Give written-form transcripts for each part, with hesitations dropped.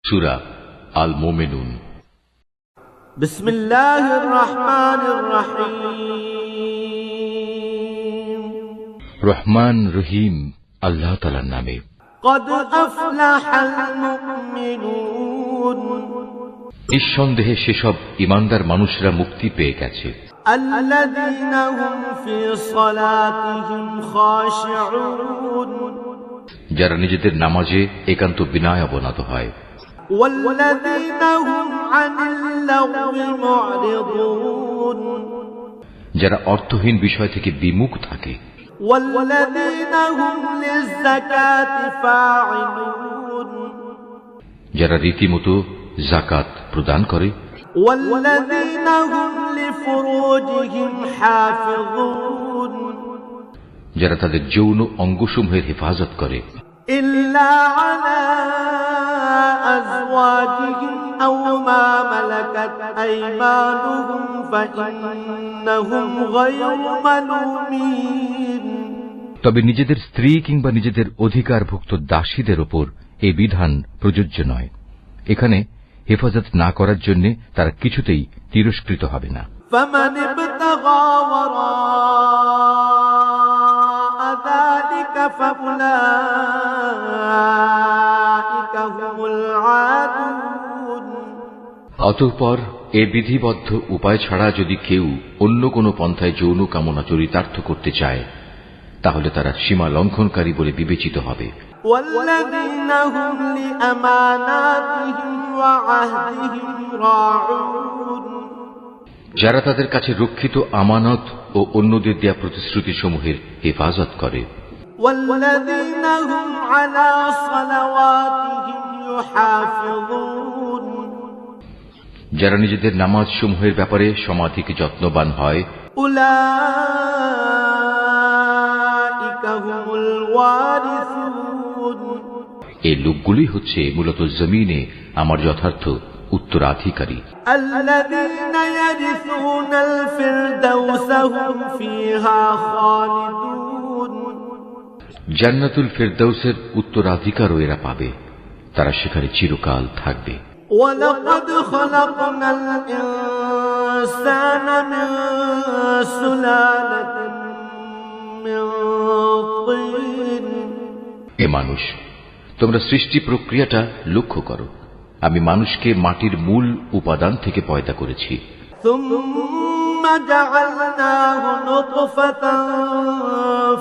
সূরা আল মুমিনুন। বিসমিল্লাহির রহমানির রহিম। রহমান রহিম আল্লাহ তাআলার নামে। قد أفلح المؤمنون নিঃসন্দেহে সেসব ঈমানদার মানুষরা মুক্তি পেয়ে গেছে। الذين هم في صلاتهم خاشعون যারা নিজেদের নামাজে একান্ত বিনয় অবনত হয়। والذين هم عن اللغو معرضون যারা অর্থহীন বিষয় থেকে বিমুখ থাকে। والذين هم للزكاة فاعلون যারা রীতিমতো যাকাত প্রদান করে। والذين هم لفروجهم حافظون যারা তাদের যৌন অঙ্গসমূহের হেফাজত করে। إلا على أزواجهم أو ما ملكت أيمانهم فإنهم غير ملومين তবে নিজেদের স্ত্রী কিংবা নিজেদের অধিকারভুক্ত দাসীদের ওপর এই বিধান প্রযোজ্য নয়। এখানে হেফাজত না করার জন্য তারা কিছুতেই তিরস্কৃত হবে না। فمن ابتغى وراء ذلك فأولئك هم العادون অতঃপর এ বিধিবদ্ধ উপায় ছাড়া যদি কেউ অন্য কোনো পন্থায় যৌন কামনা চরিতার্থ করতে চায় তাহলে তারা সীমা লঙ্ঘনকারী বলে বিবেচিত হবে। والذين هم لأماناتهم وعهدهم راعون যারা তাদের কাছে রক্ষিত আমানত ও অন্যদের দেয়া প্রতিশ্রুতিসমূহের হেফাজত করে। والذين هم على صلواتهم يحافظون যারা নিজেদের নামাজ সমূহের ব্যাপারে সমাধিক যত্নবান হয়। أولئك هم الوارثون এই লোকগুলি হচ্ছে মূলত জমিনে আমার যথার্থ উত্তরাধিকারী। الذين يرثون الفردوس هم فيها خالدون জান্নাতুল ফেরদাউসের উত্তরাধিকারও এরা পাবে, তারা সেখানে চিরকাল থাকবে। ولقد خلقنا الإنسان من سلالة من طين এ মানুষ, তোমরা সৃষ্টি প্রক্রিয়াটা লক্ষ্য করো। আমি মানুষকে মাটির মূল উপাদান থেকে পয়দা করেছি। ثم جعلناه نطفة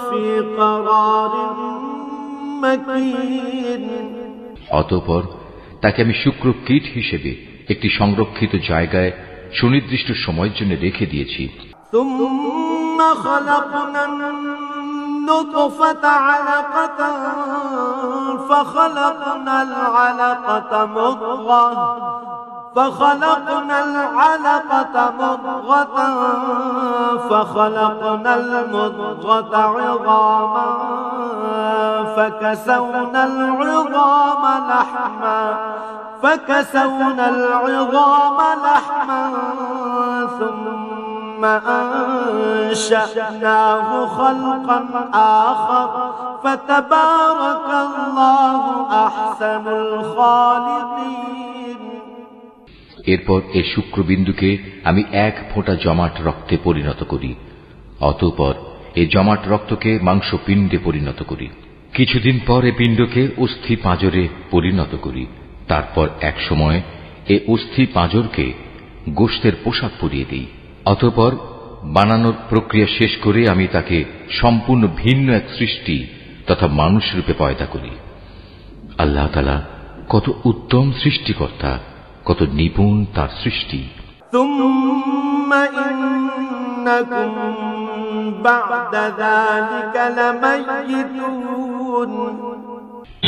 في قرار مكين অতঃপর তাকে আমি শুক্র কীট হিসেবে একটি সংরক্ষিত জায়গায় সুনির্দিষ্ট সময়ের জন্য রেখে দিয়েছি। ثم خلقنا النطفة علقة فخلقنا العلقة مضغة فخلقنا العلقة مضغة فخلقنا المضغة عظاما فكسونا العظام لحما ثم أنشأناه خلقا آخر فتبارك الله أحسن الخالقين এরপর এ শুক্রবিন্দুকে আমি এক ফোঁটা জমাট রক্তে পরিণত করি। অতঃপর এই জমাট রক্তকে মাংসপিণ্ডে পরিণত করি। কিছুদিন পর এ পিণ্ডকে অস্থি পাঁজরে পরিণত করি। তারপর এক সময় এ অস্থি পাঁজরকে গোশতের পোশাক পরিয়ে দিই। অতঃপর বানানোর প্রক্রিয়া শেষ করে আমি তাকে সম্পূর্ণ ভিন্ন এক সৃষ্টি তথা মানুষ রূপে পয়দা করি। আল্লাহ তাআলা কত উত্তম সৃষ্টিকর্তা, কত নিপুণ তার সৃষ্টি। ثم إنكم بعد ذلك لميتون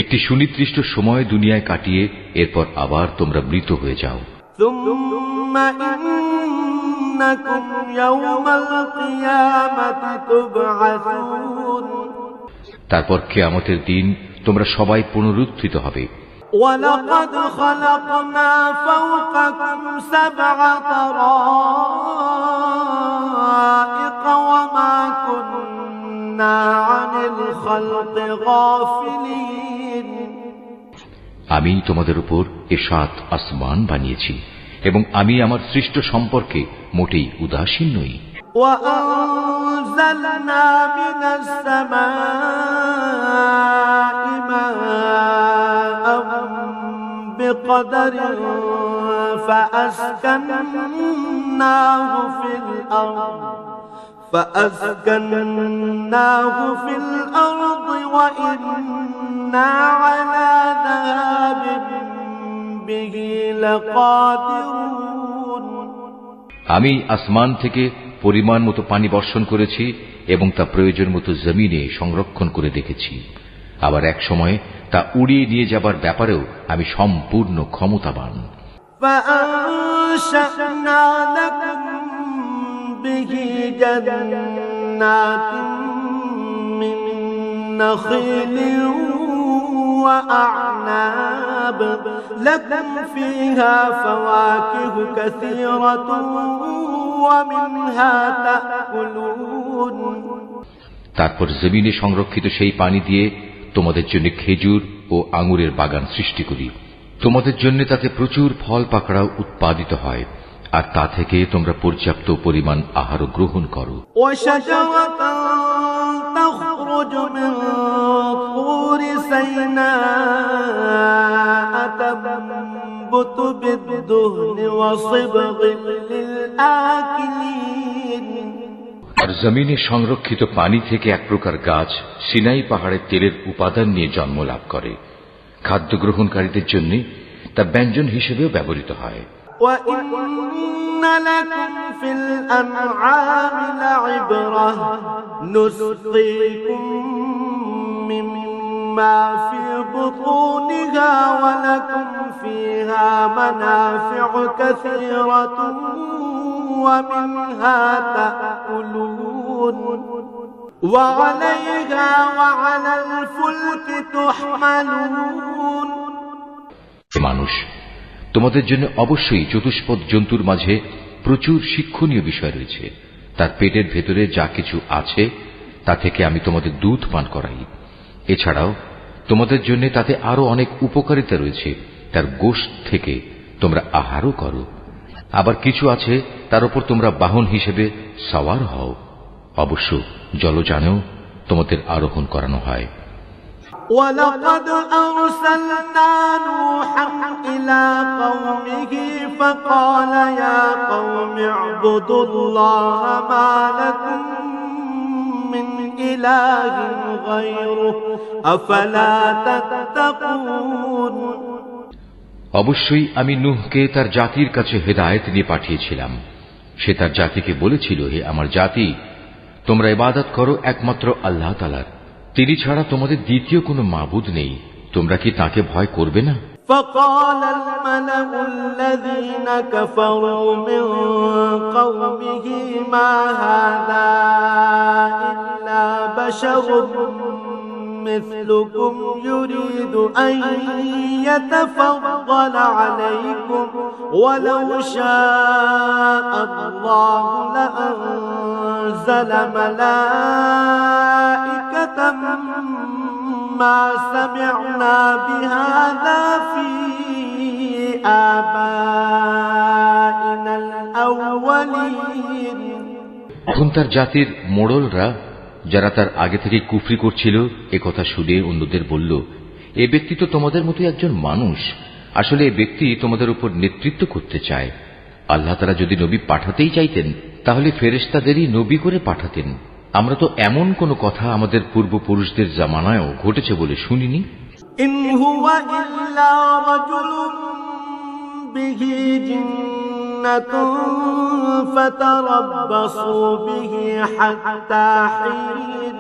একটি সুনির্দিষ্ট সময় দুনিয়ায় কাটিয়ে এরপর আবার তোমরা মৃত হয়ে যাও। ثم إنكم يوم القيامة تبعثون তারপর কিয়ামতের দিন তোমরা সবাই পুনরুত্থিত হবে। ولقد خلقنا فوقكم 7 طرائق وما كنا عن الخلق غافلين আমি তোমাদের উপর এ 7 আসমান বানিয়েছি এবং আমি আমার সৃষ্ট সম্পর্কে মোটেই উদাসীন নই। وأنزلنا من السماء ماء بقدر فأسكناه في الأرض وإنا على ذهاب به لقادرون। আমি আসমান থেকে পরিমাণ মতো পানি বর্ষণ করেছি এবং তা প্রয়োজন মতো জমিনে সংরক্ষণ করে রেখেছি। আবার এক সময় তা উড়িয়ে নিয়ে যাবার ব্যাপারেও আমি সম্পূর্ণ ক্ষমতাবান। فأنشأنا لكم به جنات من نخيل وأعناب لكم فيها فواكه كثيرة ومنها تأكلون। তারপর জমিনে সংরক্ষিত সেই পানি দিয়ে তোমাদের জন্য খেজুর ও আঙুরের বাগান সৃষ্টি করি। তোমাদের জন্য তাতে প্রচুর ফল পাকড়াও উৎপাদিত হয়, আর তা থেকে তোমরা পর্যাপ্ত পরিমাণ আহারও গ্রহণ করো। تخرج من طور سيناء تنبت بالدهن وصبغ للآكلين। আর জমিনে সংরক্ষিত পানি থেকে এক প্রকার গাছ সিনাই পাহাড়ের তেলের উপাদান নিয়ে জন্ম লাভ করে। খাদ্য গ্রহণকারীদের জন্য তা ব্যঞ্জন হিসেবেও ব্যবহৃত হয়। وَإِنَّ لَكُمْ فِي الْأَنْعَامِ لَعِبْرَةً نُسْقِيكُم مِّمَّا فِي بُطُونِهَا وَلَكُمْ فِيهَا مَنَافِعُ كَثِيرَةٌ وَمِنْهَا تَأْكُلُونَ وَعَلَيْهَا وَعَلَى الْفُلْكِ تُحْمَلُونَ। মানুষ, তোমাদের জন্য অবশ্যই চতুষ্পদ জন্তুর মাঝে প্রচুর শিক্ষণীয় বিষয় রয়েছে। তার পেটের ভেতরে যা কিছু আছে তা থেকে আমি তোমাদের দুধ পান করাই। এছাড়াও তোমাদের জন্য তাতে আরো অনেক উপকারিতা রয়েছে। তার গোশত থেকে তোমরা আহারও করো। আবার কিছু আছে তার উপর তোমরা বাহন হিসেবে সওয়ার হও। অবশ্য জলযানেও তোমাদের আরোহণ করানো হয়। وَلَقَدْ أَرْسَلْنَا نُوحًا إِلَى قَوْمِهِ فَقَالَ يَا قَوْمِ اعْبُدُوا اللَّهَ مَا لَكُمْ مِنْ إِلَٰهٍ غَيْرُهُ أَفَلَا تَتَّقُونَ। অবশ্যই আমি নূহকে তার জাতির কাছে হেদায়েত নিয়ে পাঠিয়েছিলাম। সে তার জাতিকে বলেছিল, হে আমার জাতি, তোমরা ইবাদত করো একমাত্র আল্লাহ তাআলার। তিনি ছাড়া তোমাদের দ্বিতীয় কোনো মাবুদ নেই। তোমরা কি তাকে ভয় করবে না? فقال الملأ الذين كفروا من قومه ما هذا إلا بشر مثلكم يريد أن يتفضل عليكم ولو شاء الله لأنزل ملائكة ما سمعنا بهذا في آبائنا الأولين। এখন তার জাতির মোড়লরা, যারা তার আগে থেকে কুফরি করছিল, একথা শুনে অন্যদের বলল, এ ব্যক্তি তো তোমাদের মতো একজন মানুষ। আসলে এ ব্যক্তি তোমাদের উপর নেতৃত্ব করতে চায়। আল্লাহ তাআলা যদি নবী পাঠাতেই চাইতেন তাহলে ফেরেশতাদেরই নবী করে পাঠাতেন। আমরা তো এমন কোন কথা আমাদের পূর্বপুরুষদের জামানায়ও ঘটেছে বলে শুনিনি। ইন হুয়া ইল্লা রাজুলুম বিহি জিন্নাতুন ফাতারাব্বাসু বিহি হাত্তা হিন।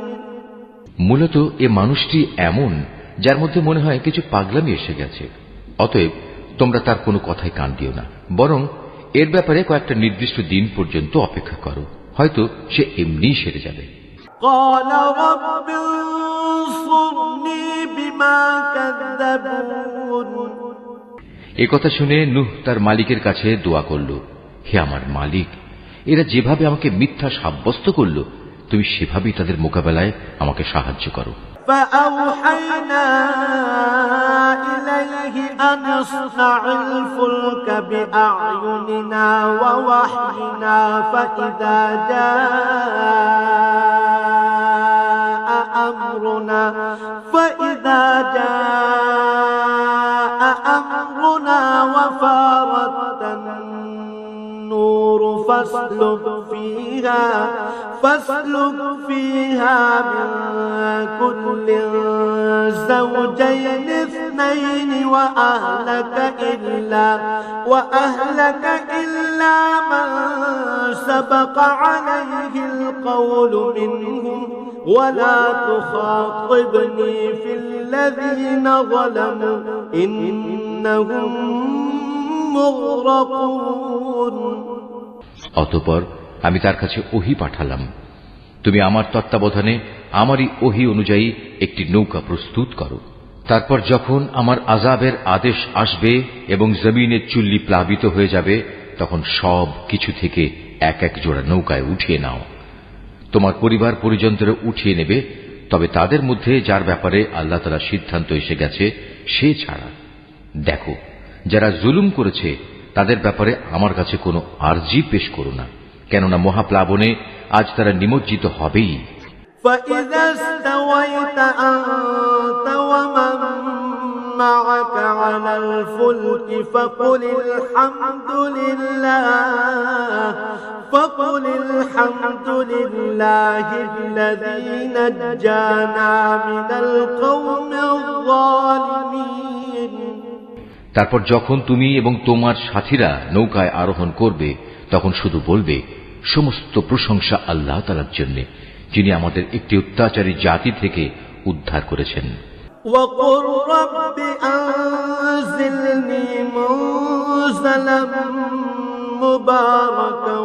মূলত এ মানুষটি এমন যার মধ্যে মনে হয় কিছু পাগলামি এসে গেছে। অতএব তোমরা তার কোনো কথায় কান দিও না, বরং এর ব্যাপারে কয়েকটা নির্দিষ্ট দিন পর্যন্ত অপেক্ষা করো। হয়তো সে এমনি সেরে যাবে। এ কথা শুনে নূহ তার মালিকের কাছে দোয়া করল, হে আমার মালিক, এরা যেভাবে আমাকে মিথ্যা সাব্যস্ত করল, তুমি সেভাবেই তাদের মোকাবেলায় আমাকে সাহায্য করো। فأوحينا إليه أن اصنع الفلك بأعيننا ووحينا فإذا جاء أمرنا وفارت النور فاسلك فيها من كل زوجين اثنين وأهلك إلا من سبق عليه القول منهم ولا تخاطبني في الذين ظلموا إنهم مغرقون অতঃপর আমি তার কাছে ওহী পাঠালাম, তুমি আমার তত্ত্বাবধানে আমারই ওহী অনুযায়ী একটি নৌকা প্রস্তুত করো। তারপর যখন আমার আযাবের আদেশ আসবে এবং জমিনের চুল্লি প্লাবিত হয়ে যাবে, তখন সব কিছু থেকে এক এক জোড়া নৌকায় উঠিয়ে নাও। তোমার পরিবার পরিজনদের উঠিয়ে নেবে, তবে তাদের মধ্যে যার ব্যাপারে আল্লাহ তাআলা সিদ্ধান্ত এসে গেছে সে ছাড়া। দেখো, যারা জুলুম করেছে তাদের ব্যাপারে আমার কাছে কোনো আরজি পেশ করো না, কেননা মহাপ্লাবনে আজ তারা নিমজ্জিত হবেই। فإذا استويت أنت ومن معك على الفلك فقل الحمد لله الذي نجانا من القوم الظالمين। তারপর যখন তুমি এবং তোমার সাথীরা নৌকায় আরোহণ করবে, তখন শুধু বলবে, সমস্ত প্রশংসা আল্লাহ তাআলার জন্য, যিনি আমাদের একটি অত্যাচারী জাতি থেকে উদ্ধার করেছেন। وَقُلْ رَبِّ أَنزِلْنِي مُنزَلًا مُبَارَكًا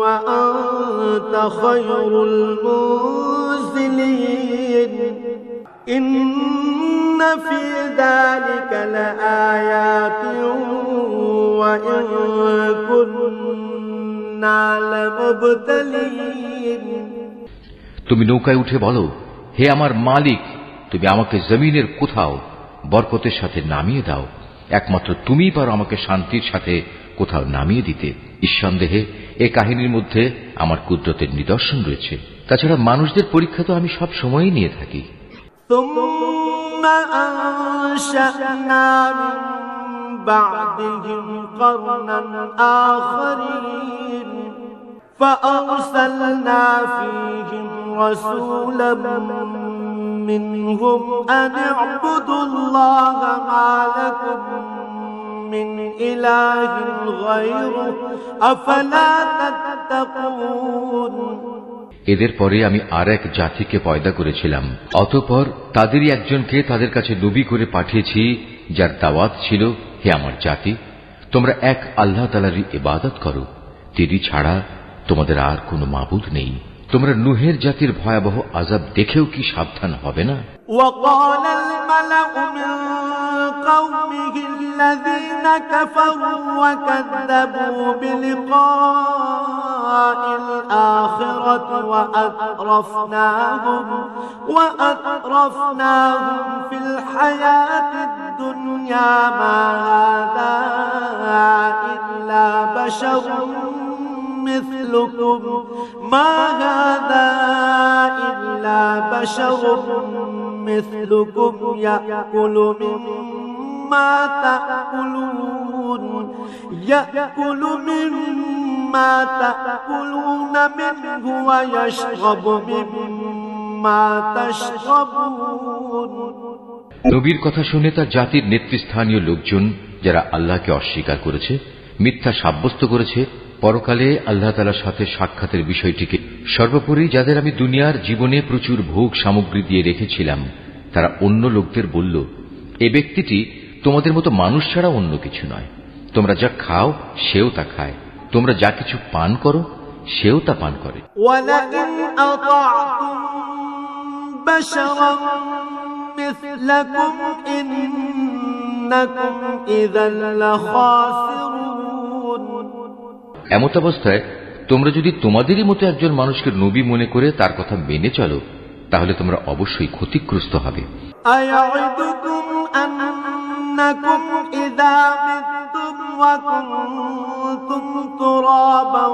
وَأَنتَ خَيْرُ الْمُنزِلِينَ إِنَّ فِي ذَلِكَ لَآيَاتٍ وَإِن كُنَّا لَمُبْتَلِينَ। তুমি নৌকায় উঠে বলো, হে আমার মালিক, তুমি আমাকে জমিনের কোথাও বরকতের সাথে নামিয়ে দাও। একমাত্র তুমিই পারো আমাকে শান্তির সাথে কোথাও নামিয়ে দিতে। নিঃসন্দেহে এ কাহিনীর মধ্যে আমার কুদরতের নিদর্শন রয়েছে। তাছাড়া মানুষদের পরীক্ষা তো আমি সব সময়ই নিয়ে থাকি। ثم أنشأنا من بعدهم قرنا آخرين فأرسلنا فيهم رسولا منهم أن اعبدوا الله ما لكم من إله غيره أفلا تتقون। এদের পরে আমি আর এক জাতিকে পয়দা করেছিলাম, অতঃপর তাদেরই একজনকে তাদের কাছে নবী করে পাঠিয়েছি, যার দাওয়াত ছিল, হে আমার জাতি, তোমরা এক আল্লাহ তাআলারই ইবাদত করো, তিনি ছাড়া তোমাদের আর কোনো মাবুদ নেই। তোমরা নূহের জাতির ভয়াবহ আযাব দেখেও কি সাবধান হবে না? وقال الملأ من قومه الذين كفروا وكذبوا بلقاء الآخرة وأترفناهم في الحياة الدنيا ما هذا إلا بشر مثلكم يأكل مما تأكلون منه ويشرب مما تشربون। নবীর কথা শুনে তার জাতির নেতৃস্থানীয় লোকজন, যারা আল্লাহকে অস্বীকার করেছে, মিথ্যা সাব্যস্ত করেছে, পরকালে আল্লাহ তাআলার সাথে সাক্ষাতের বিষয়টিকে, সর্বোপরি যাদের আমি দুনিয়ার জীবনে প্রচুর ভোগ সামগ্রী দিয়ে রেখেছিলাম, তারা অন্য লোকদের বলল, এ ব্যক্তিটি তোমাদের মতো মানুষ ছাড়া অন্য কিছু নয়। তোমরা যা খাও সেও তা খায়, তোমরা যা কিছু পান করো সেও তা পান করে। وَلَئِنْ أَطَعْتُمْ بَشَرًا مِثْلَكُمْ إِنَّكُمْ إِذًا لَخَاسِرُونَ। এমতাবস্থায় তোমরা যদি তোমাদেরই মতো একজন মানুষকে নবী মনে করে তার কথা মেনে চলো, তাহলে তোমরা অবশ্যই ক্ষতিগ্রস্ত হবে। أيعدكم أنكم إذا متم وكنتم ترابا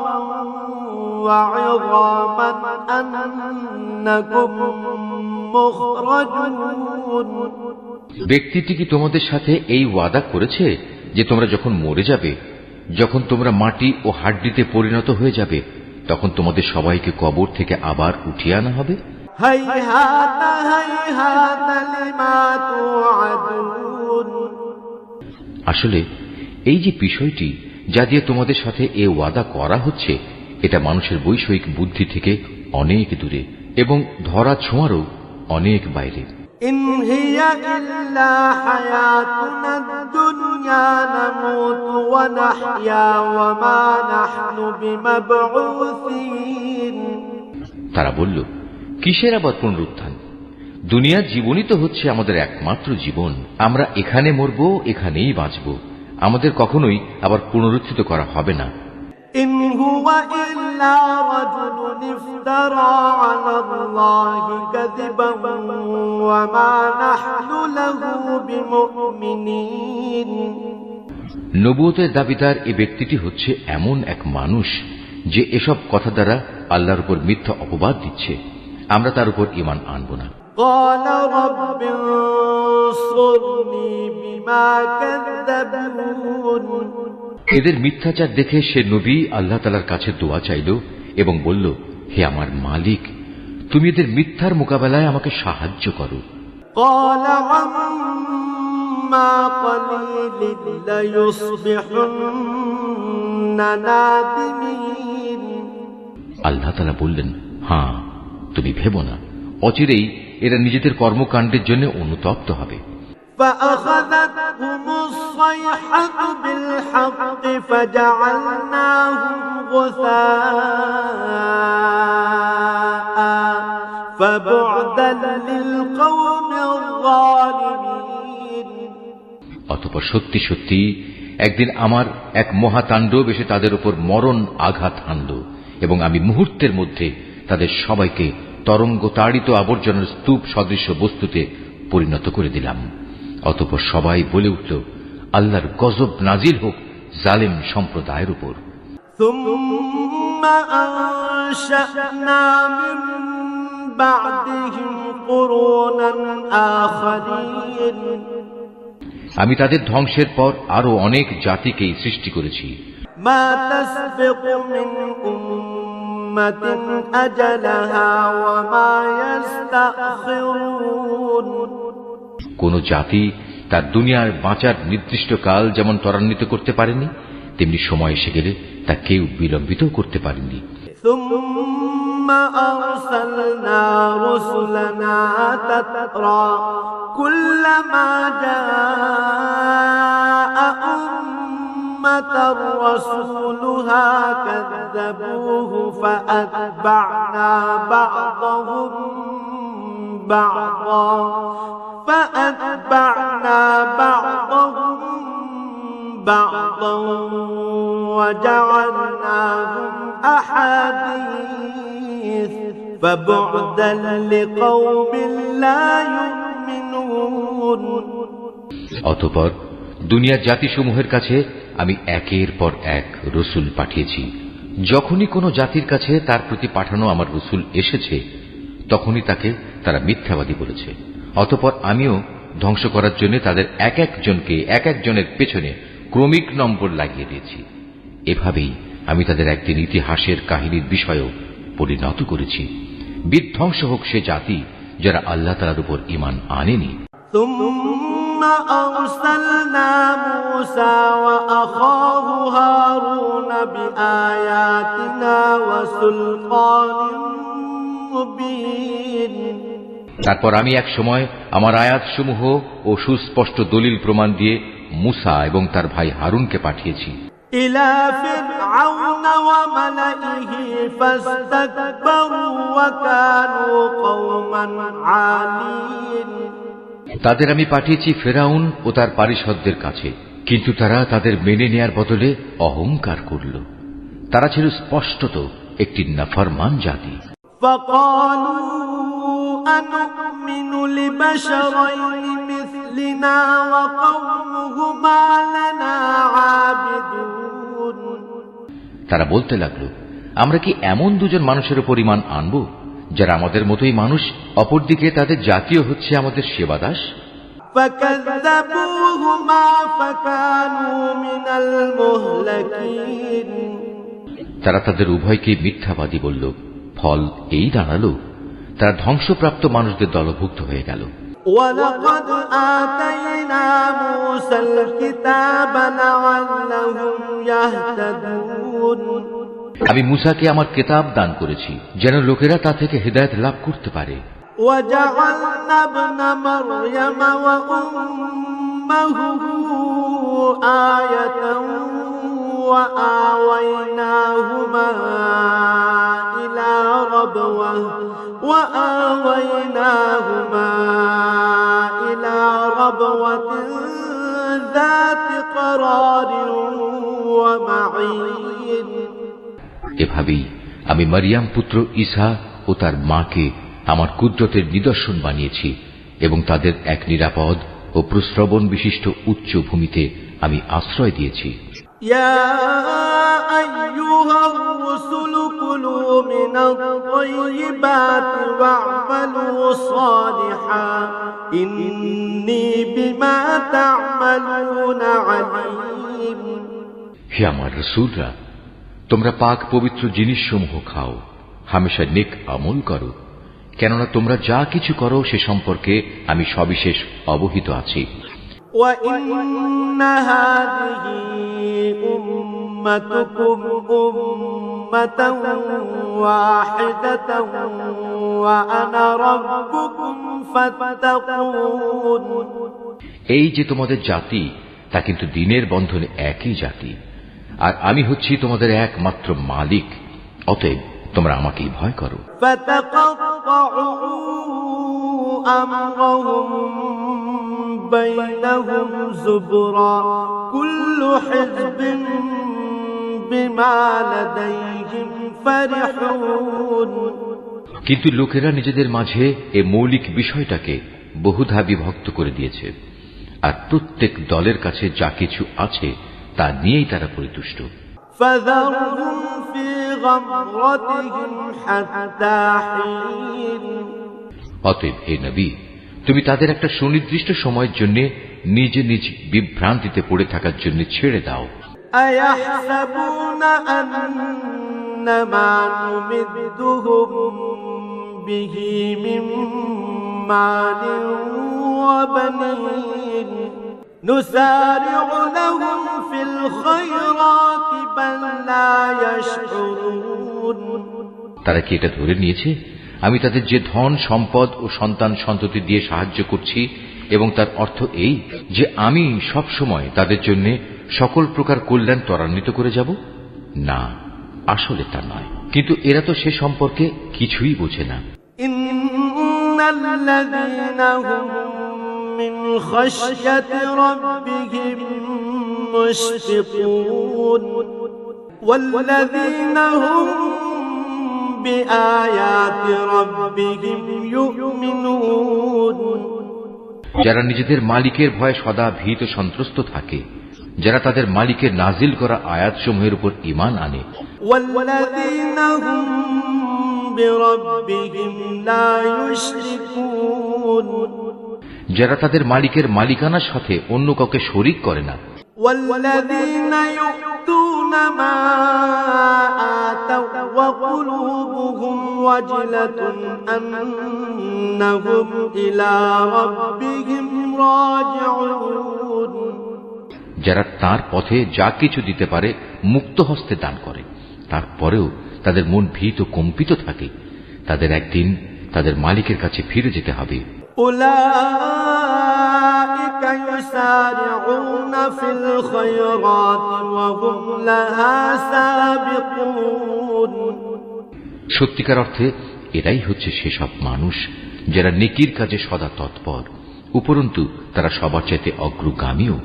وعظاما أنكم مخرجون ব্যক্তিটি কি তোমাদের সাথে এই ওয়াদা করেছে যে তোমরা যখন মরে যাবে, যখন তোমরা মাটি ও হাড্ডিতে পরিণত হয়ে যাবে, তখন তোমাদের সবাইকে কবর থেকে আবার উঠিয়ে আনা হবে? هيهات هيهات لما توعدون আসলে এই যে বিষয়টি যা দিয়ে তোমাদের সাথে এ ওয়াদা করা হচ্ছে, এটা মানুষের বৈষয়িক বুদ্ধি থেকে অনেক দূরে এবং ধরা ছোঁয়ারও অনেক বাইরে। إن هي إلا حياتنا الدنيا نموت ونحيا وما نحن بمبعوثين তারা বলল, কিসের আবার পুনরুত্থান? দুনিয়ার জীবনই তো হচ্ছে আমাদের একমাত্র জীবন। আমরা এখানে মরব, এখানেই বাঁচব। আমাদের কখনোই আবার পুনরুত্থিত করা হবে না। إن هو إلا رجل افترى على الله كذبا وما نحن له بمؤمنين নবুয়তের দাবিদার এ ব্যক্তিটি হচ্ছে এমন এক মানুষ যে এসব কথা দ্বারা আল্লাহর উপর মিথ্যা অপবাদ দিচ্ছে। আমরা তার উপর ঈমান আনব না। قال رب انصرني بما كذبون এদের মিথ্যাচার দেখে সে নবী আল্লাহ তাআলার কাছে দোয়া চাইল এবং বলল, হে আমার মালিক, তুমি এদের মিথ্যার মোকাবেলায় আমাকে সাহায্য করো। قال عما قليل ليصبحن نادمين আল্লাহ তাআলা বললেন, হ্যাঁ, তুমি ভেবো না, অচিরেই এরা নিজেদের কর্মকাণ্ডের জন্য অনুতপ্ত হবে। فأخذتهم الصيحة بالحق فجعلناهم غثاء فبعدا للقوم الظالمين অতঃপর সত্যি সত্যি একদিন আমার এক মহাতাণ্ডব এসে তাদের উপর মরণ আঘাত হানল এবং আমি মুহূর্তের মধ্যে তাদের সবাইকে তরঙ্গ তাড়িত আবর্জনার স্তূপ সদৃশ বস্তুতে পরিণত করে দিলাম। অতঃপর সবাই বলে উঠল, আল্লাহর গজব নাজিল হোক জালেম সম্প্রদায়ের উপর। ثم أنشأنا من بعدهم قرونا آخرين আমি তাদের ধ্বংসের পর আরো অনেক জাতিকেই সৃষ্টি করেছি। ما تسبق من أمة أجلها وما يستأخرون কোন জাতি তার দুনিয়ার বাঁচার নির্দিষ্ট কাল যেমন ত্বরান্বিত করতে পারেনি, তেমনি সময় এসে গেলে তা কেউ বিলম্বিত করতে পারেনি। ثم أرسلنا رسلنا تترى كلما جاء أمة رسولها كذبوه فأتبعنا بعضهم بعضا وجعلناهم أحاديث فبعدا لقوم لا يؤمنون অতঃপর দুনিয়ার জাতিসমূহের কাছে আমি একের পর এক রসুল পাঠিয়েছি। যখনই কোনো জাতির কাছে তার প্রতি পাঠানো আমার রসুল এসেছে, তখনই তাকে তারা মিথ্যাবাদী বলেছে। অতঃপর আমিও ধ্বংস করার জন্য তাদের এক একজনকে এক একজনের পেছনে ক্রমিক নম্বর লাগিয়ে দিয়েছি। এভাবেই আমি তাদের একদিন ইতিহাসের কাহিনীর বিষয়ও পরিণত করেছি। বিধ্বংস হোক সে জাতি যারা আল্লাহ তাআলার উপর ঈমান আনেনি। ثم أرسلنا موسى وأخاه هارون بآياتنا وسلطان مبين তারপর আমি এক সময় আমার আয়াতসমূহ ও সুস্পষ্ট দলিল প্রমাণ দিয়ে মুসা এবং তার ভাই হারুনকে পাঠিয়েছি। إلى فرعون وملئه فاستكبروا وكانوا قوما عالين তাদের আমি পাঠিয়েছি ফেরাউন ও তার পারিষদদের কাছে, কিন্তু তারা তাদের মেনে নেয়ার বদলে অহংকার করল। তারা ছিল স্পষ্টত একটি নাফরমান জাতি। فقالوا أنؤمن لبشرين مثلنا وقومهما لنا عابدون তারা বলতে লাগলো, আমরা কি এমন দুজন মানুষের উপর ঈমান আনব যারা আমাদের মতোই মানুষ, অপরদিকে তাদের জাতীয় হচ্ছে আমাদের সেবাদাস? فكذبوهما فكانوا من المهلكين তারা তাদের উভয়কে মিথ্যাবাদী বলল, ফল এই দাঁড়ালো, তারা ধ্বংসপ্রাপ্ত মানুষদের দলভুক্ত হয়ে গেল। ولقد آتينا موسى الكتاب لعلهم يهتدون আমি মুসাকে আমার কিতাব দান করেছি যেন লোকেরা তা থেকে হিদায়াত লাভ করতে পারে। وجعلنا ابن مريم وأمه آية وآويناهما إلى ربوة ذات قرار ومعين এভাবেই আমি মারিয়াম পুত্র ঈসা ও তার মাকে আমার কুদরতের নিদর্শন বানিয়েছি এবং তাদের এক নিরাপদ ও প্রশ্রবণ বিশিষ্ট উচ্চ ভূমিতে আমি আশ্রয় দিয়েছি। يا أيها الرسل كلوا من الطيبات واعملوا صالحا إني بما تعملون عليم হে আমার রাসূলরা, তোমরা পাক পবিত্র জিনিসসমূহ খাও, হামেশা নেক আমল করো, কেননা তোমরা যা কিছু করো সে সম্পর্কে আমি সবিশেষ অবহিত আছি। وَإِنَّ هَذِهِ أُمَّتُكُمْ أُمَّةً وَاحِدَةً وَأَنَا رَبُّكُمْ فَاتَّقُونِ এই যে তোমাদের জাতি, তা কিন্তু দ্বীনের বন্ধনে একই জাতি, আর আমি হচ্ছি তোমাদের একমাত্র মালিক, অতএব তোমরা আমাকেই ভয় করো। فَتَقَطَّعُوا أَمْرَهُمْ بَيْنَهُمْ زُبُرًا كُلُّ حِزْبٍ بِمَا لَدَيْهِمْ فَرِحُونَ কিন্তু লোকেরা নিজেদের মাঝে এ মৌলিক বিষয়টাকে বহুধা বিভক্ত করে দিয়েছে, আর প্রত্যেক দলের কাছে যা কিছু আছে তা নিয়েই তারা পরিতুষ্ট। فَذَرْهُمْ فِي غَمْرَتِهِمْ حَتَّى حِينٍ অতএব হে নবী, তুমি তাদের একটা সুনির্দিষ্ট সময়ের জন্য নিজ নিজ বিভ্রান্তিতে পড়ে থাকার জন্য ছেড়ে দাও। أَيَحْسَبُونَ أَنَّمَا نُمِدُّهُم بِهِ مِن مَّالٍ وَبَنِينَ نُسَارِعُ لَهُمْ فِي الْخَيْرَاتِ بَل لَّا يَشْعُرُونَ তারা কি এটা ধরে নিয়েছে আমি তাদের যে ধন সম্পদ ও সন্তান সন্ততি দিয়ে সাহায্য করছি এবং তার অর্থ এই যে আমি সব সময় তাদের জন্য সকল প্রকার কল্যাণ ত্বরান্বিত করে যাব? না, আসলে তা নয়। কিন্তু এরা তো সে সম্পর্কে কিছুই বোঝে না। ইন্নাল্লাযীনা হুম মিন খাশইয়াতি রাব্বিহিম মুশফিকুন ওয়াল্লাযীনা হুম বিআয়াতি রাব্বিহিম ইউমিনুন যারা নিজেদের মালিকের ভয়ে সদা ভীত সন্ত্রস্ত থাকে, যারা তাদের মালিকের নাজিল করা আয়াতসমূহের উপর ঈমান আনে, ওয়াল্লাযীনা হুম বিরাব্বিহিম লা ইউশরিকুন যারা তাদের মালিকের মালিকানার সাথে অন্য কাউকে শরীক করে না, ওয়াল্লাযীনা ইউতুনা মা আতাও ওয়া কুলুবুহুম ওয়াজিলাতুন আন্নাহুম ইলা রাব্বিহিম রাজিউন যারা তার পথে যা কিছু দিতে পারে মুক্ত হস্তে দান করে, তারপরেও তাদের মন ভীত কম্পিত থাকে, তাদের একদিন তাদের মালিকের কাছে ফিরে যেতে হবে। উলাইকা ইউসারিউনা ফিল খায়রাতি ওয়া হুম লাহা সাবিকুন সত্যিকার অর্থে এরাই হচ্ছে সেসব মানুষ যারা নেকির কাজে সদা তৎপর, উপরন্তু তারা সবার চাইতে অগ্রগামীও।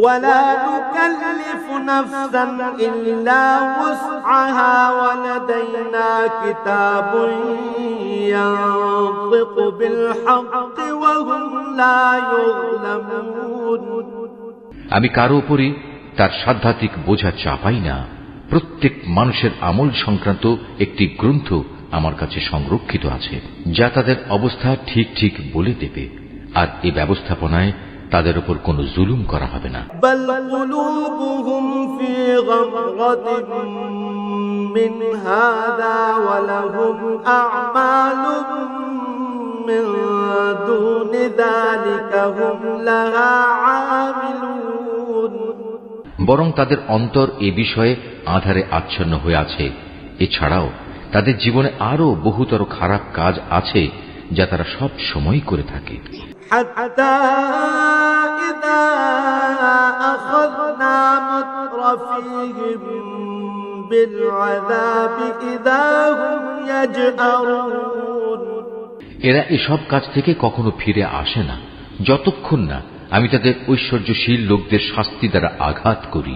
ولا نكلف نفسا إلا وسعها ولدينا كتاب ينطق بالحق وهم لا يظلمون আমি কারো উপরই তার সাধ্যাত্মিক বোঝা চাপাই না। প্রত্যেক মানুষের আমল সংক্রান্ত একটি গ্রন্থ আমার কাছে সংরক্ষিত আছে, যা তাদের অবস্থা ঠিক ঠিক বলে দেবে, আর এই ব্যবস্থাপনায় তাদের উপর কোনো জুলুম করা হবে না। بل قلوبهم في غمرة من هذا ولهم أعمال من دون ذلك هم لها عاملون বরং তাদের অন্তর এ বিষয়ে আঁধারে আচ্ছন্ন হয়ে আছে। এছাড়াও তাদের জীবনে আরো বহুতর খারাপ কাজ আছে যা তারা সব সময় করে থাকে। حتى إذا أخذنا مترفيهم بالعذاب إذا هم يجأرون এরা এসব কাজ থেকে কখনো ফিরে আসে না যতক্ষণ না আমি তাদের ঐশ্বর্যশীল লোকদের শাস্তি দ্বারা আঘাত করি।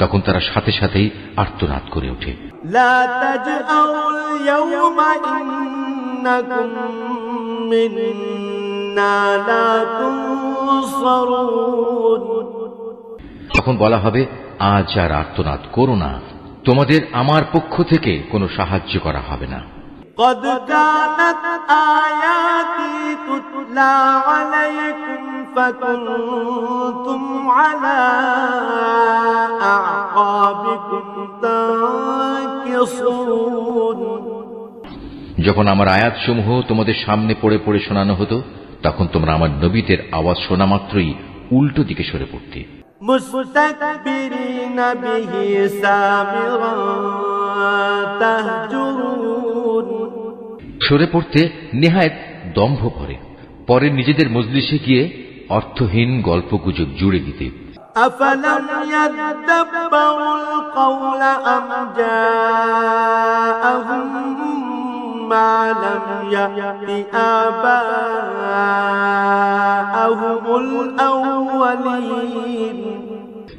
তখন তারা সাথে সাথেই আর্তনাদ করে ওঠে। لا تجأروا اليوم إنكم منا لا تنصرون তখন বলা হবে, আজ আর আর্তনাদ করো না, তোমাদের আমার পক্ষ থেকে কোনো সাহায্য করা হবে না। قد كانت آياتي تتلى عليكم فكنتم على أعقابكم تنكصون যখন আমার আয়াতসমূহ তোমাদের সামনে পড়ে পড়ে শোনানো হতো, তখন তোমরা আমার নবীদের আওয়াজ শোনা মাত্রই উল্টো দিকে সরে পড়তে। মুস্তাকবিরিন বিহি সামিরা তাহজুরুন সরে পড়তে নেহায়েত দম্ভ করে, পরে নিজেদের মজলিসে গিয়ে অর্থহীন গল্পগুজব জুড়ে দিতে। আফালাম ইয়াদাব্বারুল কওলা আম জাআহুম মা লাম ইয়াতি আবাআহুমুল আউওয়ালিন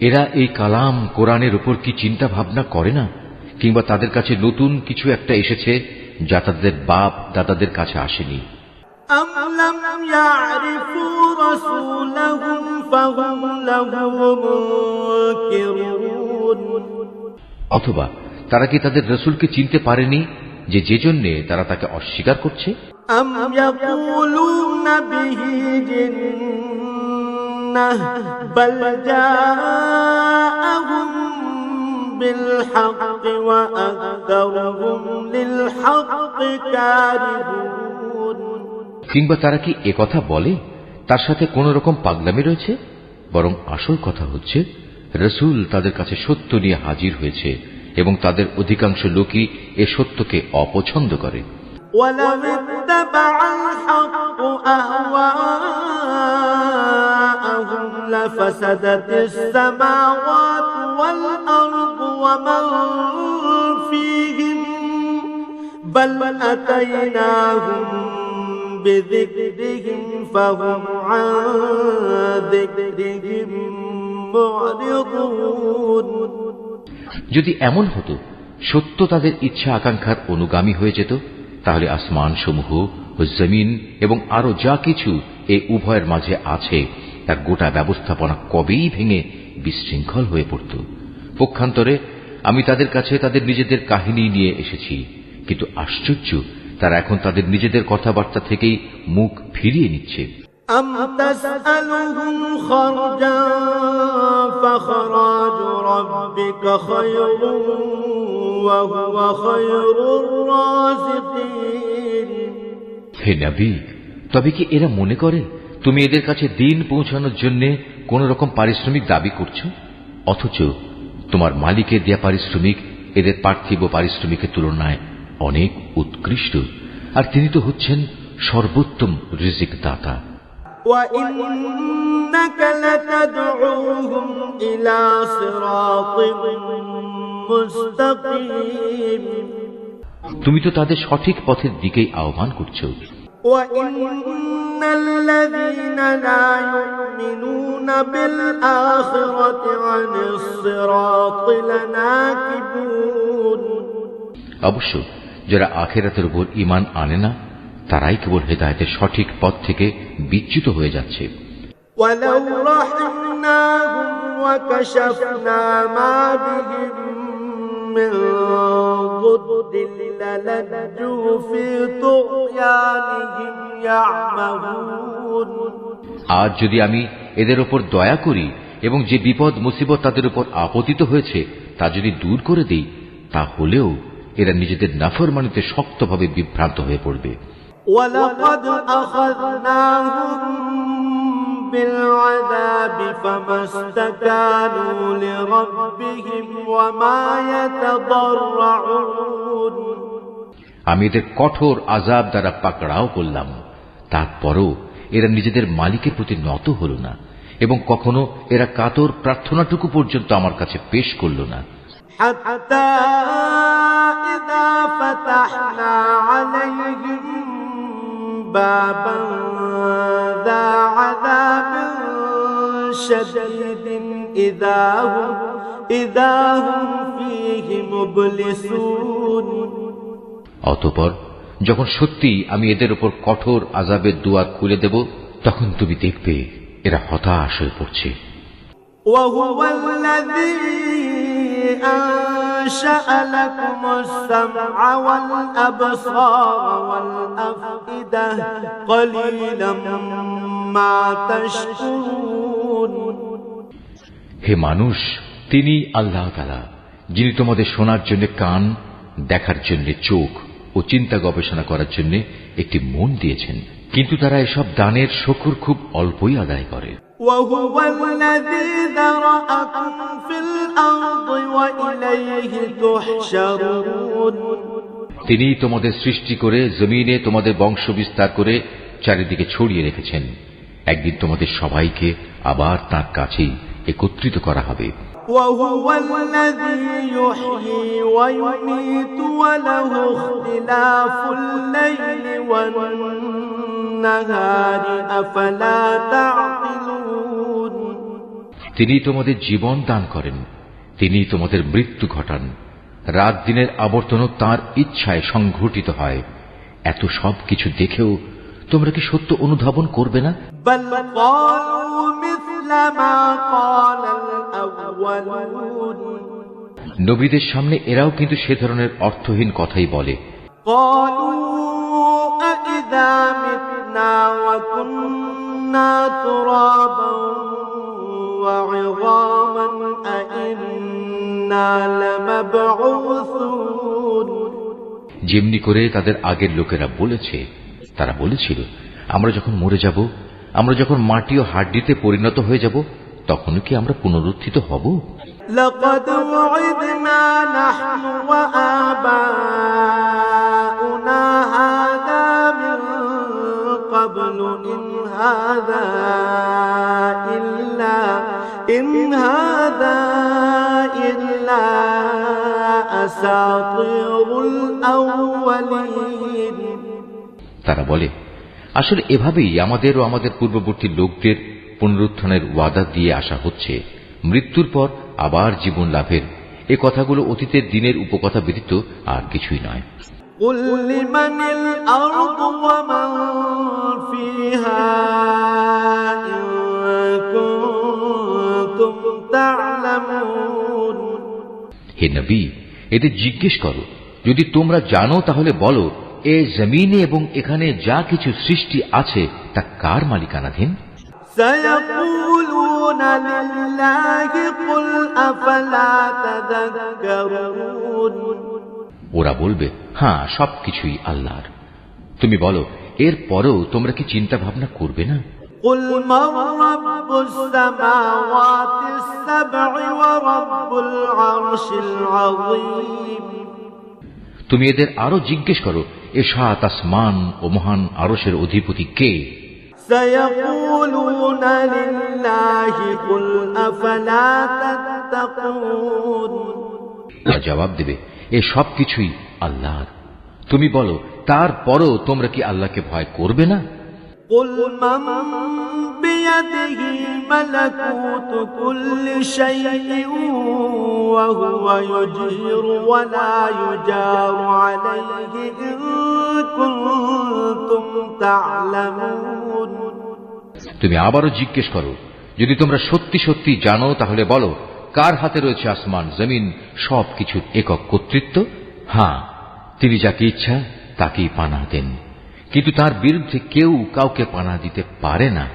এরা এই কালাম কোরআনের উপর কি চিন্তা ভাবনা করে না, কিংবা তাদের কাছে নতুন কিছু একটা এসেছে যা তাদের বাপ দাদাদের কাছে আসেনি? أم لم يعرفوا رسولهم فهم له منكرون অথবা তারা কি তাদের রসুলকে চিনতে পারেনি যে জন্যে তারা তাকে অস্বীকার করছে? أم يقولون به جنة بل جاءهم بالحق وأكثرهم للحق كارهون কিংবা তারা কি একথা বলে তার সাথে কোন রকম পাগলামি রয়েছে? বরং আসল কথা হচ্ছে, রসুল তাদের কাছে সত্য নিয়ে হাজির হয়েছে এবং তাদের অধিকাংশ লোকই এ সত্যকে অপছন্দ করে। ولو اتبع الحق أهواءهم لفسدت السماوات والأرض ومن فيهم بل أتيناهم بذكرهم فهم عن ذكرهم معرضون যদি এমন হতো সত্য তাদের ইচ্ছা আকাঙ্ক্ষার অনুগামী হয়ে যেত, তাহলে আসমান সমূহ ও জমিন এবং আরো যা কিছু এই উভয়ের মাঝে আছে তার গোটা ব্যবস্থাপনা কবেই ভেঙে বিশৃঙ্খল হয়ে পড়ত। পক্ষান্তরে আমি তাদের কাছে তাদের নিজেদের কাহিনী নিয়ে এসেছি, কিন্তু আশ্চর্য, তারা এখন তাদের নিজেদের কথাবার্তা থেকেই মুখ ফিরিয়ে নিচ্ছে। أم تسألهم خرجا فخراج ربك خير وهو خير الرازقين হে নবী, তবে কি এরা মনে করে তুমি এদের কাছে দিন পৌঁছানোর জন্য কোন রকম পারিশ্রমিক দাবি করছো, অথচ তোমার মালিকের দেয়া পারিশ্রমিক এদের পার্থিব পারিশ্রমিকের তুলনায় অনেক উৎকৃষ্ট, আর তিনি তো হচ্ছেন সর্বোত্তম রিজিক দাতা। وَإِنَّكَ لَتَدْعُوهُمْ إِلَى صِرَاطٍ مُسْتَقِيمٍ তুমি তো তাদের সঠিক পথের দিকেই আহ্বান করছো। وإن الذين لا يؤمنون بالآخرة عن الصراط لناكبون অবশ্য যারা আখিরাতের উপর ঈমান আনে না তারাই কেবল হেদায়েতের সঠিক পথ থেকে বিচ্যুত হয়ে যাচ্ছে। ولو رحمناهم وكشفنا ما بهم من ضد للجوا في طغيانهم يعمهون। আজ যদি আমি এদের উপর দয়া করি এবং যে বিপদ মুসিবত তাদের উপর আপতিত হয়েছে তা যদি দূর করে দিই, তাহলেও এরা নিজেদের নাফরমানিতে শক্তভাবে বিভ্রান্ত হয়ে পড়বে। وَلَقَدْ أَخَذْنَاهُمْ بِالْعَذَابِ فَمَا اسْتَكَانُوا لِرَبِّهِمْ وَمَا يَتَضَرَّعُونَ। আমি এদের কঠোর আযাব দ্বারা পাকড়াও করলাম, তারপরও এরা নিজেদের মালিকের প্রতি নত হল না এবং কখনো এরা কাতর প্রার্থনাটুকু পর্যন্ত আমার কাছে পেশ করল না। حتى إذا فتحنا عليهم بابا ذا عذاب شديد إذا هم فيه مبلسون। অতঃপর যখন সত্যি আমি এদের উপর কঠোর আযাবের দুয়ার খুলে দেব, তখন তুমি দেখবে এরা হতাশ হয়ে পড়ছে। وهو الذي أنشأ لكم السمع والأبصار والأفئدة قليلا ما تشكرون। হে মানুষ, তিনি আল্লাহ তাআলা যিনি তোমাদের শোনার জন্য কান, দেখার জন্য চোখ ও চিন্তা গবেষণা করার জন্য একটি মন দিয়েছেন, কিন্তু তারা এসব দানের শুকর খুব অল্পই আদায় করে। وهو الذي ذرأكم في الأرض وإليه تحشرون। তিনি তোমাদের সৃষ্টি করে জমিনে তোমাদের বংশ বিস্তার করে চারিদিকে ছড়িয়ে রেখেছেন। একদিন তোমাদের সবাইকে আবার তাঁর কাছেই একত্রিত করা হবে। وهو الذي يحيي ويميت وله اختلاف الليل والنهار أفلا تعقلون। তিনি তোমাদের জীবন দান করেন, তিনি তোমাদের মৃত্যু ঘটান, রাত দিনের আবর্তনও তাঁর ইচ্ছায় সংঘটিত হয়। এত সব কিছু দেখেও তোমরা কি সত্য অনুধাবন করবে না? بل قالوا مثل ما قال الأولون। নবীদের সামনে এরাও কিন্তু সে ধরনের অর্থহীন কথাই বলে। قالوا أإذا متنا وكنا ترابا وعظاما أإنا لمبعوثون। যেমনি করে তাদের আগের লোকেরা বলেছে, তারা বলেছিল, আমরা যখন মরে যাব, আমরা যখন মাটি ও হাড্ডিতে পরিণত হয়ে যাব, তখন কি আমরা পুনরুত্থিত হব? لقد وعدنا نحن وآباؤنا هذا من قبل إن هذا إلا أساطير الأولين। তারা বলে, আসলে এভাবেই আমাদের ও আমাদের পূর্ববর্তী লোকদের পুনরুত্থানের ওয়াদা দিয়ে আসা হচ্ছে। মৃত্যুর পর আবার জীবন লাভের এ কথাগুলো অতীতের দিনের উপকথা ব্যতীত আর কিছুই নয়। قل لمن الأرض ومن فيها إن كنتم تعلمون। হে নবী, এদের জিজ্ঞেস করো, যদি তোমরা জানো তাহলে বলো, এ জমিনে এবং এখানে যা কিছু সৃষ্টি আছে তা কার মালিকানাধীন? سيقولون لله قل أفلا تذكرون। ওরা বলবে, হ্যাঁ, সবকিছুই আল্লাহর। তুমি বলো, এর পরেও তোমরা কি চিন্তা ভাবনা করবে না? قل من رب السماوات السبع ورب العرش العظيم। তুমি এদের আরো জিজ্ঞেস করো, এ সাত আসমান ও মহান আরশের অধিপতি কে? سيقولون لله قل أفلا تتقون। জবাব দেবে, এ সবকিছুই আল্লাহর। তুমি বলো, তারপরও তোমরা কি আল্লাহকে ভয় করবে না? قل من بيده ملكوت كل شيء وهو يجير ولا يجار عليه إن كنتم تعلمون। তুমি আবারও জিজ্ঞেস করো, যদি তোমরা সত্যি সত্যি জানো তাহলে বলো, কার হাতে রয়েছে আসমান জমিন সবকিছুর একক কর্তৃত্ব? হ্যাঁ, তিনি যাকে ইচ্ছা তাকেই পানাহ দেন, কিন্তু তার বিরুদ্ধে কেউ কাউকে পানাহ দিতে পারে না।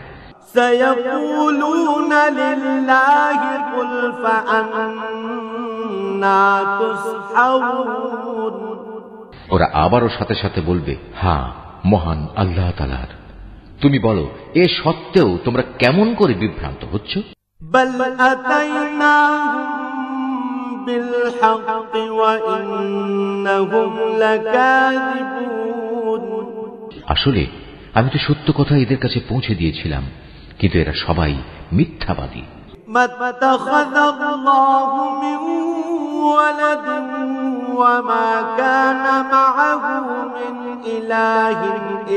سيقولون لله قل فأنا تسحرون। ওরা আবারও সাথে সাথে বলবে, হ্যাঁ, মহান আল্লাহ তাআলার। তুমি বলো, এ সত্ত্বেও তোমরা কেমন করে বিভ্রান্ত হচ্ছ? بل أتيناهم بالحق وإنهم لكاذبون। আসলে আমি তো সত্য কথা এদের কাছে পৌঁছে দিয়েছিলাম, কিন্তু এরা সবাই মিথ্যাবাদী। ما اتخذ الله من ولد وما كان معه من إله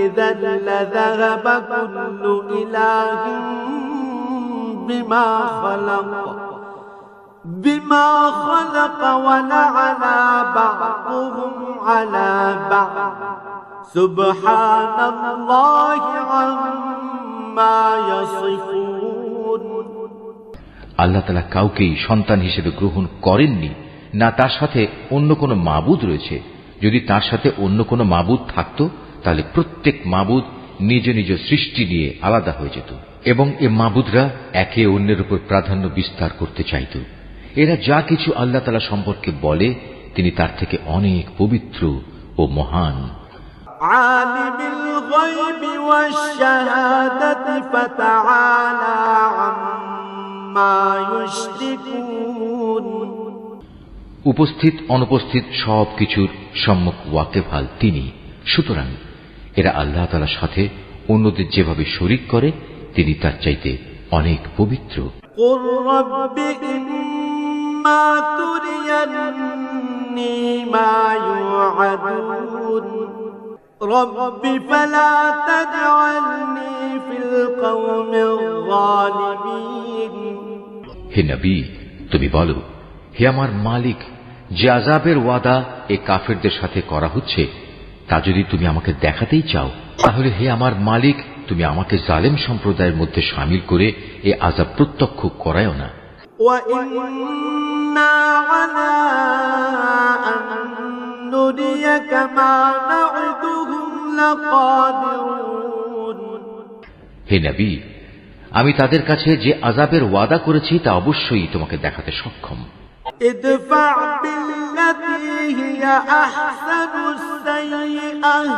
إذا لذهب كل إله بما خلق ولعلى بعضهم على بعض سبحان الله عما يصفون। আল্লাহ তাআলা কাউকেই সন্তান হিসেবে গ্রহণ করেননি, না তার সাথে অন্য কোনো মাবুদ রয়েছে। যদি তার সাথে অন্য কোনো মাবুদ থাকত তাহলে প্রত্যেক মাবুদ নিজ নিজ সৃষ্টি নিয়ে আলাদা হয়ে যেত, এবং এ মাবুদরা একে অন্যের উপর প্রাধান্য বিস্তার করতে চাইত। এরা যা কিছু আল্লাহ তাআলা সম্পর্কে বলে তিনি তার থেকে অনেক পবিত্র ও মহান। আলিমুল গায়বি ওয়াশ শাহাদাতি ফাতাআলা আম্মা ইউশরিকুন। উপস্থিত অনুপস্থিত সবকিছুর সম্মুখ ওয়াকিবহাল তিনি। সুতরাং এরা আল্লাহ তাআলার সাথে অন্যদের যেভাবে শরীক করে তিনি তার চাইতে অনেক পবিত্র। কুর রাব্বি ইম্মা তুরিয়ান্নি মা ইউআদুন রাব্বি ফালা তাজআলনি ফিল কওমির যালিমিন। হে নবী, তুমি বলো, হে আমার মালিক, যে আযাবের ওয়াদা এ কাফেরদের সাথে করা হচ্ছে তা যদি তুমি আমাকে দেখাতেই চাও, তাহলে হে আমার মালিক, তুমি আমাকে জালেম সম্প্রদায়ের মধ্যে শামিল করে এ আযাব প্রত্যক্ষ করায়ও না। ওয়া ইন্না আলা আন নুরিয়াকা মা না'উদুহুম লাকাদিরুন। হে নবী, আমি তাদের কাছে যে আযাবের ওয়াদা করেছি তা অবশ্যই তোমাকে দেখাতে সক্ষম। ইদফা বিল্লাতী হিয়া আহসানুস সাইয়্যিআহ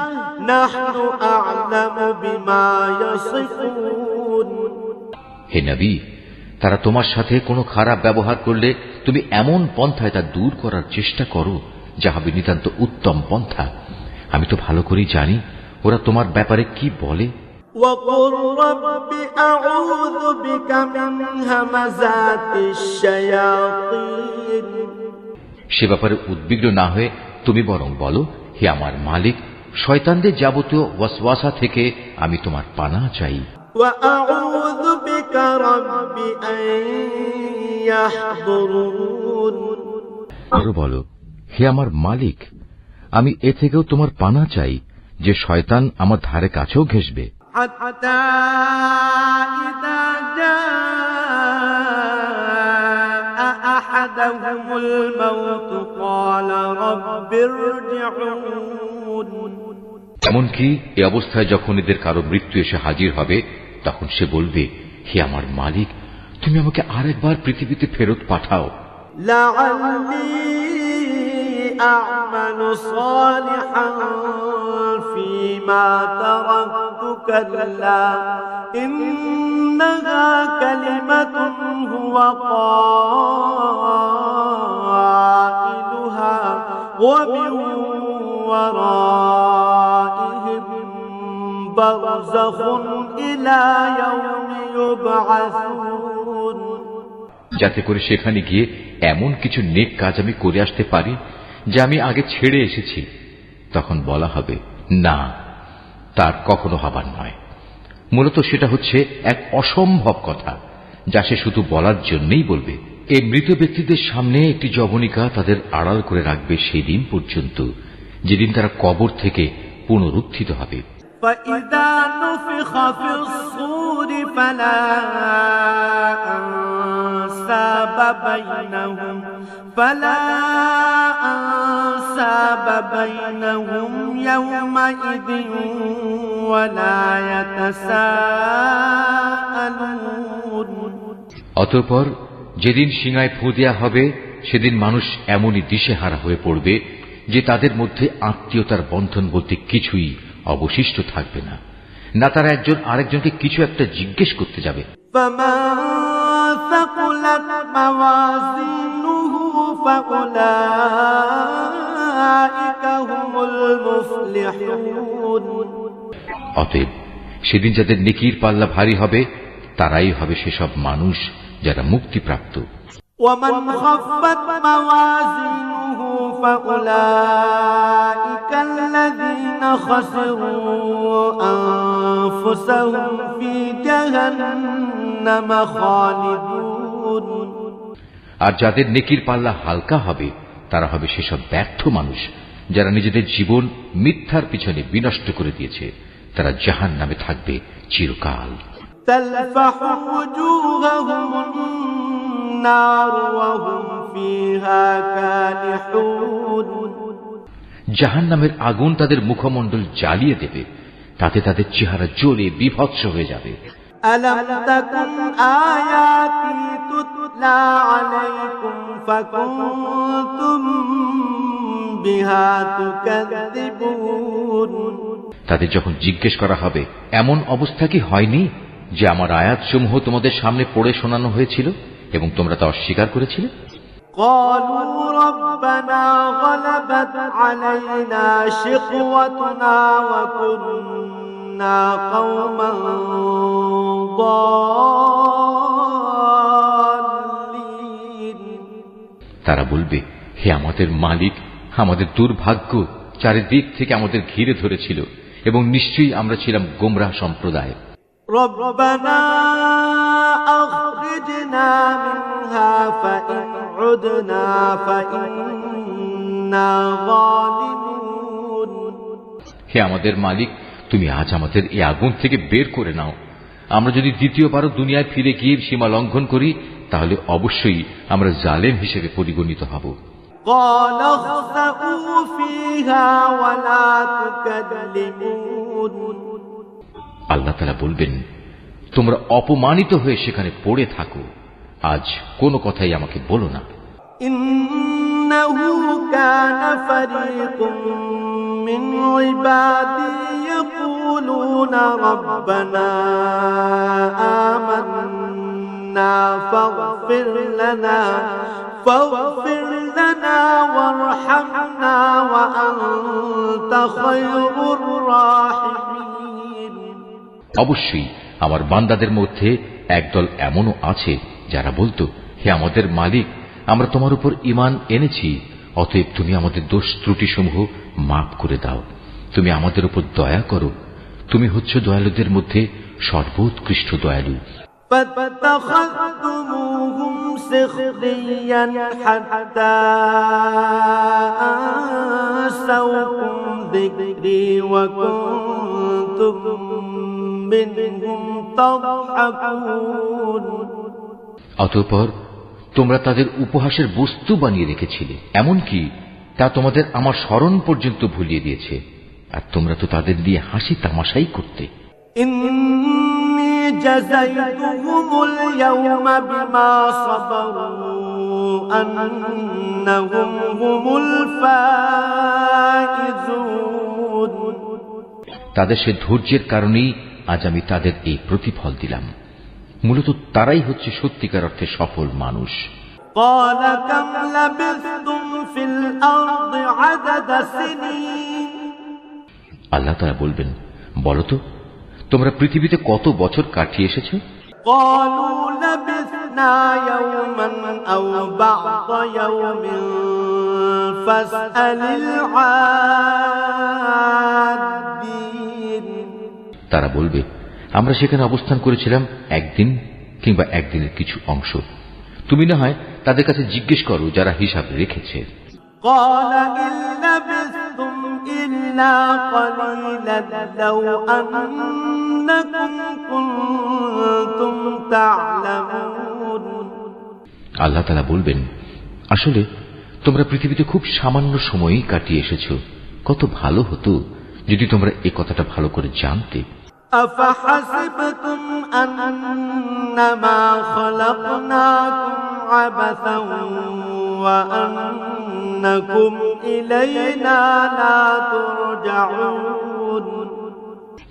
নাহনু আ'লামু বিমা ইয়াসিফুন। হে নবী, তারা তোমার সাথে কোনো খারাপ ব্যবহার করলে তুমি এমন পন্থায় তা দূর করার চেষ্টা করো যা হবে নিতান্ত উত্তম পন্থা। আমি তো ভালো করেই জানি ওরা তোমার ব্যাপারে কি বলে। وَقُلْ رَبِّ أَعُوذُ بِكَ مِنْ هَمَزَاتِ الشَّيَاطِينِ। সে ব্যাপারে উদ্বিগ্ন না হয়ে তুমি বরং বলো, হে আমার মালিক, শয়তানদের যাবতীয় ওয়াসওয়াসা থেকে আমি তোমার পানাহ চাই। وَأَعُوذُ بِكَ رَبِّ أَنْ يَحْضُرُونِ। আরো বলো, হে আমার মালিক, আমি এ থেকেও তোমার পানাহ চাই যে শয়তান আমার ধারে কাছেও ঘেঁষবে। حتى إذا جاء أحدهم الموت قال رب ارجعون। এমনকি এ অবস্থায় যখন এদের কারো মৃত্যু এসে হাজির হবে তখন সে বলবে, হে আমার মালিক, তুমি আমাকে আরেকবার পৃথিবীতে ফেরত পাঠাও। لعلي أعمل صالحا فيما تركت كلا إنها كلمة هو قائلها ومن ورائهم برزخ إلى يوم يبعثون। যাতে করে সেখানে গিয়ে এমন কিছু নেক কাজ আমি করে আসতে পারি যা আমি আগে ছেড়ে এসেছি, তখন বলা হবে, না, তার কখনো হবার নয়। মূলত সেটা হচ্ছে এক অসম্ভব কথা, যা সে শুধু বলার জন্যই বলবে। এই মৃত ব্যক্তিদের সামনে একটি যবনিকা তাদের আড়াল করে রাখবে সেই দিন পর্যন্ত, যেদিন তারা কবর থেকে পুনরুত্থিত হবে। فإذا نفخ في الصور فلا أنساب بينهم يومئذ ولا يتساءلون। অতঃপর যেদিন সিঙায় ফু দেয়া হবে, সেদিন মানুষ এমনই দিশেহারা হয়ে পড়বে যে তাদের মধ্যে আত্মীয়তার বন্ধন বলতে কিছুই অবশিষ্ট থাকবে না। না তারা একজন আরেকজনকে কিছু একটা জিজ্ঞেস করতে যাবে। অতএব সেদিন যাদের নেকির পাল্লা ভারী হবে, তারাই হবে সেসব মানুষ যারা মুক্তিপ্রাপ্ত। ومن خفت موازينه فأولئك الذين خسروا أنفسهم في جهنم خالدون। আর যাদের নেকির পাল্লা হালকা হবে, তারা হবে সেসব ব্যর্থ মানুষ যারা নিজেদের জীবন মিথ্যার পিছনে বিনষ্ট করে দিয়েছে। তারা জাহান্নামে থাকবে চিরকাল। تلفح وجوههم النار وهم فيها كالحون। জাহান্নামের আগুন তাদের মুখমণ্ডল জ্বালিয়ে দেবে, তাতে তাদের চেহারা জ্বলে বিভৎস হয়ে যাবে। ألم تكن آياتي تتلى عليكم فكنتم بها تكذبون। তাদের যখন জিজ্ঞেস করা হবে, এমন অবস্থা কি হয়নি যে আমার আয়াতসমূহ তোমাদের সামনে পড়ে শোনানো হয়েছিল এবং তোমরা তা অস্বীকার করেছিলে? قالوا ربنا غلبت علينا شقوتنا وكنا قوما ضالين। তারা বলবে, হে আমাদের মালিক, আমাদের দুর্ভাগ্য চারিদিক থেকে আমাদের ঘিরে ধরেছিল এবং নিশ্চয়ই আমরা ছিলাম গোমরাহ সম্প্রদায়। ربنا أخرجنا منها فإن عدنا فإنا ظالمون। হে আমাদের মালিক, তুমি আজ আমাদের এই আগুন থেকে বের করে নাও। আমরা যদি দ্বিতীয়বারও দুনিয়ায় ফিরে গিয়ে সীমা লঙ্ঘন করি, তাহলে অবশ্যই আমরা জালেম হিসেবে পরিগণিত হব। قال اخسئوا فيها ولا تكلمون। আল্লাহ তাআলা বলবেন, তোমরা অপমানিত হয়ে সেখানে পড়ে থাকো, আজ কোনো কথাই আমাকে বলো না। إنه كان فريق من عبادي يقولون ربنا آمنا فاغفر لنا وارحمنا وأنت خير الراحمين। অবশ্যই আমার বান্দাদের মধ্যে একদল এমনও আছে যারা বলতো, হে আমাদের মালিক, আমরা তোমার উপর ঈমান এনেছি, অতএব তুমি আমাদের দোষ ত্রুটিসমূহ মাফ করে দাও, তুমি আমাদের উপর দয়া করো, তুমি হচ্ছ দয়ালুদের মধ্যে সর্বোৎকৃষ্ট দয়ালু। فاتخذتموهم سخريا حتى أنسوكم ذكري وكنتم منهم تضحكون। অতঃপর তোমরা তাদের উপহাসের বস্তু বানিয়ে রেখেছিলে, এমনকি তা তোমাদের আমার স্মরণ পর্যন্ত ভুলিয়ে দিয়েছে, আর তোমরা তো তাদের দিয়ে হাসি তামাশাই করতে। إني جزيتهم اليوم بما صبروا أنهم هم الفائزون। তাদের সে ধৈর্যের কারণেই আজ আমি তাদের এই প্রতিফল দিলাম। মূলত তারাই হচ্ছে সত্যিকার অর্থে সফল মানুষ। قال كم لبثتم في الأرض عدد سنين। আল্লাহ তাআলা বলবেন, বলো তো তোমরা পৃথিবীতে কত বছর কাটিয়ে এসেছো? قالوا لبثنا يوما أو بعض يوم فاسأل العادين তারা বলবে, আমরা সেখানে অবস্থান করেছিলাম একদিন কিংবা একদিনের কিছু অংশ। তুমি না হয় তাদের কাছে জিজ্ঞেস করো যারা হিসাব রেখেছে। قال إن لبثتم إلا قليلا لو أنكم كنتم تعلمون আল্লাহ তাআলা বলবেন, আসলে তোমরা পৃথিবীতে খুব সামান্য সময়ই কাটিয়ে এসেছো। কত ভালো হতো যদি তোমরা এই কথাটা ভালো করে জানতে। أفحسبتم أنما خلقناكم عبثا وأنكم إلينا لا ترجعون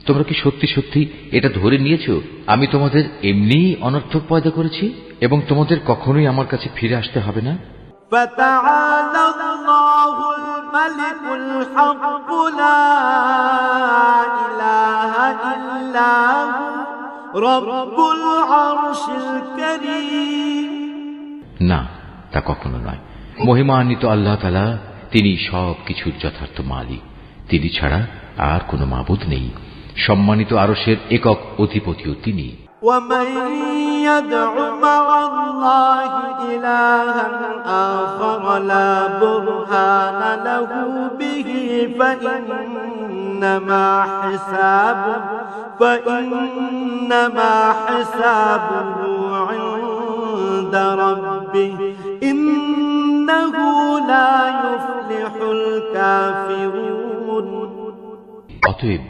তোমরা কি সত্যি সত্যি এটা ধরে নিয়েছো আমি তোমাদের এমনিই অনর্থক পয়দা করেছি এবং তোমাদের কখনোই আমার কাছে ফিরে আসতে হবে না? فتعالى الله الملك الحق لا إله إلا هو رب العرش الكريم না, তা কখনো নয়। মহিমান্বিত আল্লাহ তাআলা, তিনি সব কিছুর যথার্থ মালিক। তিনি ছাড়া আর কোনো মাবুদ নেই। সম্মানিত আরশের একক অধিপতিও তিনি। ومن يدع مع الله إلها آخر لا برهان له به فإنما حسابه عند ربه إنه لا يفلح الكافرون অতএব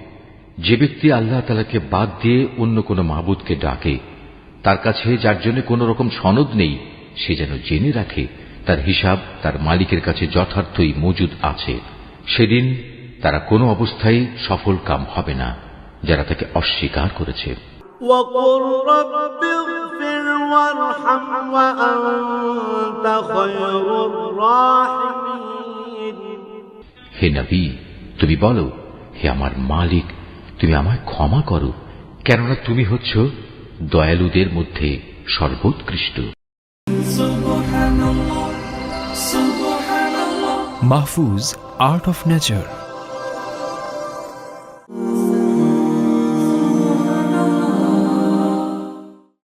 যে ব্যক্তি আল্লাহ তাআলাকে বাদ দিয়ে অন্য কোনো মাবুদকে ডাকে, তার কাছে যার জন্য কোনো রকম সনদ নেই, সে যেন জেনে রাখে তার হিসাব তার মালিকের কাছে যথার্থই মজুদ আছে। সেদিন তারা কোনো অবস্থায় সফল কাম হবে না যারা তাকে অস্বীকার করেছে। وقل رب اغفر وارحم وأنت خير الراحمين হে নবী, তুমি বলো, হে আমার মালিক, তুমি আমায় ক্ষমা করো, কেননা তুমি হচ্ছ দয়ালুদের মধ্যে সর্বোৎকৃষ্ট। Mahfuz, Art of Nature.